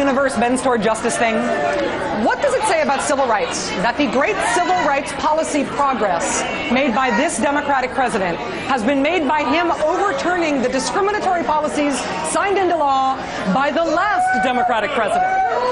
universe bends toward justice thing, what does it say about civil rights that the great civil rights policy progress made by this Democratic president has been made by him overturning the discriminatory policies signed into law by the last Democratic president?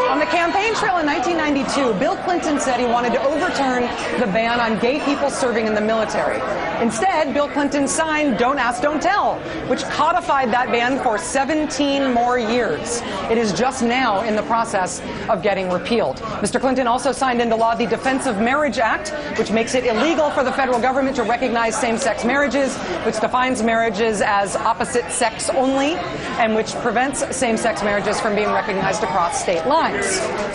On the campaign trail in 1992, Bill Clinton said he wanted to overturn the ban on gay people serving in the military. Instead, Bill Clinton signed Don't Ask, Don't Tell, which codified that ban for 17 more years. It is just now in the process of getting repealed. Mr. Clinton also signed into law the Defense of Marriage Act, which makes it illegal for the federal government to recognize same-sex marriages, which defines marriages as opposite sex only, and which prevents same-sex marriages from being recognized across state lines.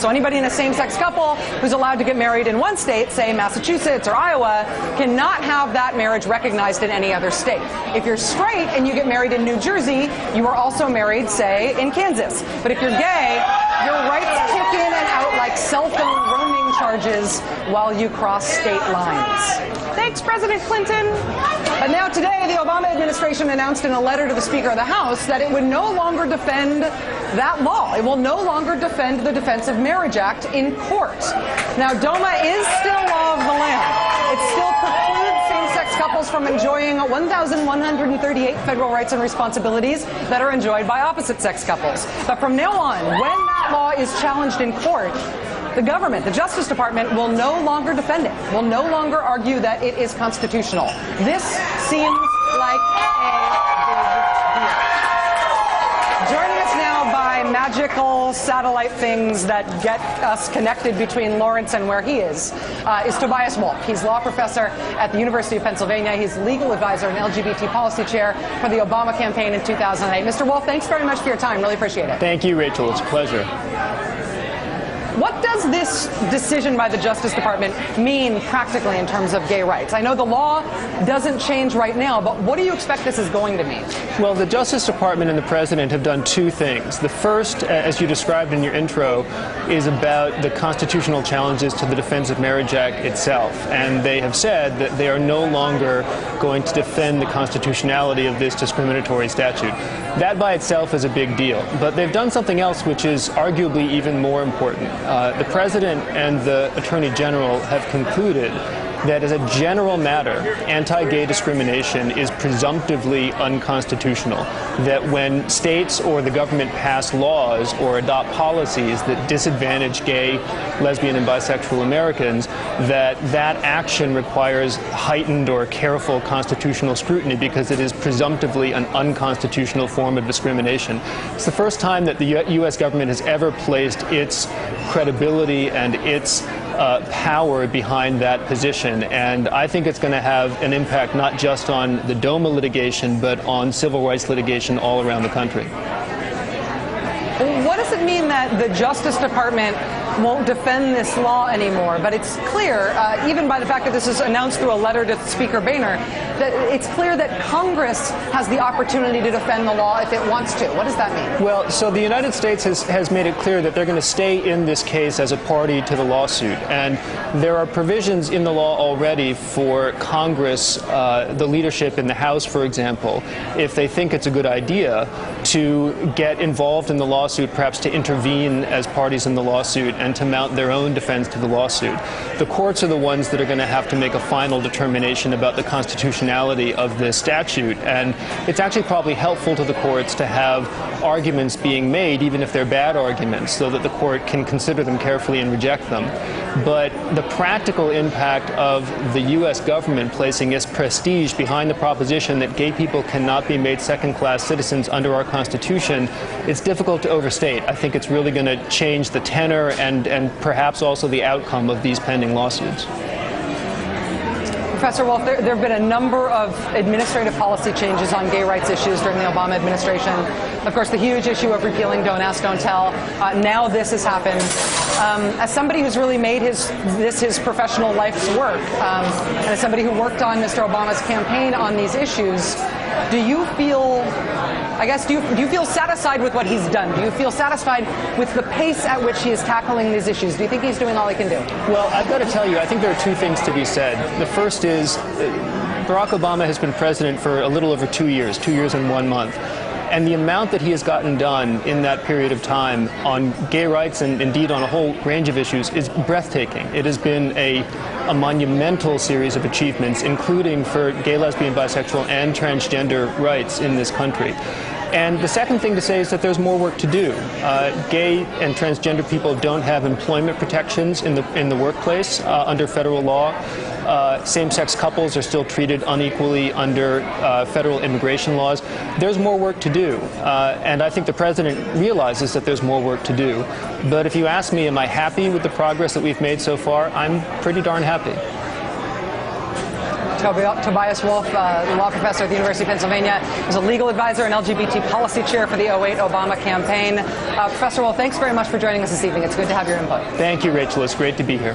So anybody in a same-sex couple who's allowed to get married in one state, say Massachusetts or Iowa, cannot have that marriage recognized in any other state. If you're straight and you get married in New Jersey, you are also married, say, in Kansas. But if you're gay, your rights kick in and out like cell phone roaming charges while you cross state lines. Thanks, President Clinton. But now today, the Obama administration announced in a letter to the Speaker of the House that it would no longer defend that law. It will no longer defend the Defense of Marriage Act in court. Now, DOMA is still law of the land. It still precludes same-sex couples from enjoying 1,138 federal rights and responsibilities that are enjoyed by opposite-sex couples. But from now on, when that law is challenged in court, the government, the Justice Department, will no longer defend it, will no longer argue that it is constitutional. This seems like a big deal. Joining us now by magical satellite things that get us connected between Lawrence and where he is Tobias Wolff. He's law professor at the University of Pennsylvania. He's legal advisor and LGBT policy chair for the Obama campaign in 2008. Mr. Wolff, thanks very much for your time. Really appreciate it. Thank you, Rachel. It's a pleasure. What does this decision by the Justice Department mean practically in terms of gay rights? I know the law doesn't change right now, but what do you expect this is going to mean? Well, the Justice Department and the President have done two things. The first, as you described in your intro, is about the constitutional challenges to the Defense of Marriage Act itself. And they have said that they are no longer going to defend the constitutionality of this discriminatory statute. That by itself is a big deal. But they've done something else which is arguably even more important. The President and the Attorney General have concluded that as a general matter, anti-gay discrimination is presumptively unconstitutional, that when states or the government pass laws or adopt policies that disadvantage gay, lesbian, and bisexual Americans, that action requires heightened or careful constitutional scrutiny because it is presumptively an unconstitutional form of discrimination. It's the first time that the U.S. government has ever placed its credibility and its power behind that position, and I think it's going to have an impact not just on the DOMA litigation, but on civil rights litigation all around the country. What does it mean that the Justice Department won't defend this law anymore? But it's clear, even by the fact that this is announced through a letter to Speaker Boehner, that it's clear that Congress has the opportunity to defend the law if it wants to. What does that mean? Well, so the United States has made it clear that they're going to stay in this case as a party to the lawsuit. And there are provisions in the law already for Congress, the leadership in the House, for example, if they think it's a good idea to get involved in the lawsuit, perhaps to intervene as parties in the lawsuit and to mount their own defense to the lawsuit. The courts are the ones that are going to have to make a final determination about the constitutionality of this statute, and it's actually probably helpful to the courts to have arguments being made, even if they're bad arguments, so that the court can consider them carefully and reject them. But the practical impact of the U.S. government placing its prestige behind the proposition that gay people cannot be made second-class citizens under our Constitution, it's difficult to overstate. I think it's really going to change the tenor and perhaps also the outcome of these pending lawsuits. Professor Wolff, there have been a number of administrative policy changes on gay rights issues during the Obama administration. Of course, the huge issue of repealing Don't Ask, Don't Tell. Now this has happened. As somebody who's really made this his professional life's work, and as somebody who worked on Mr. Obama's campaign on these issues, do you feel satisfied with what he's done? Do you feel satisfied with the pace at which he is tackling these issues? Do you think he's doing all he can do? Well, I've got to tell you, I think there are two things to be said. The first is Barack Obama has been president for a little over 2 years, 2 years and 1 month. And the amount that he has gotten done in that period of time on gay rights and indeed on a whole range of issues is breathtaking. It has been a monumental series of achievements, including for gay, lesbian, bisexual, and transgender rights in this country. And the second thing to say is that there's more work to do. Gay and transgender people don't have employment protections in the workplace under federal law. Same-sex couples are still treated unequally under federal immigration laws. There's more work to do, and I think the president realizes that there's more work to do. But if you ask me, am I happy with the progress that we've made so far? I'm pretty darn happy. Tobias Wolff, law professor at the University of Pennsylvania, is a legal advisor and LGBT policy chair for the 2008 Obama campaign. Professor Wolff, thanks very much for joining us this evening. It's good to have your input. Thank you, Rachel. It's great to be here.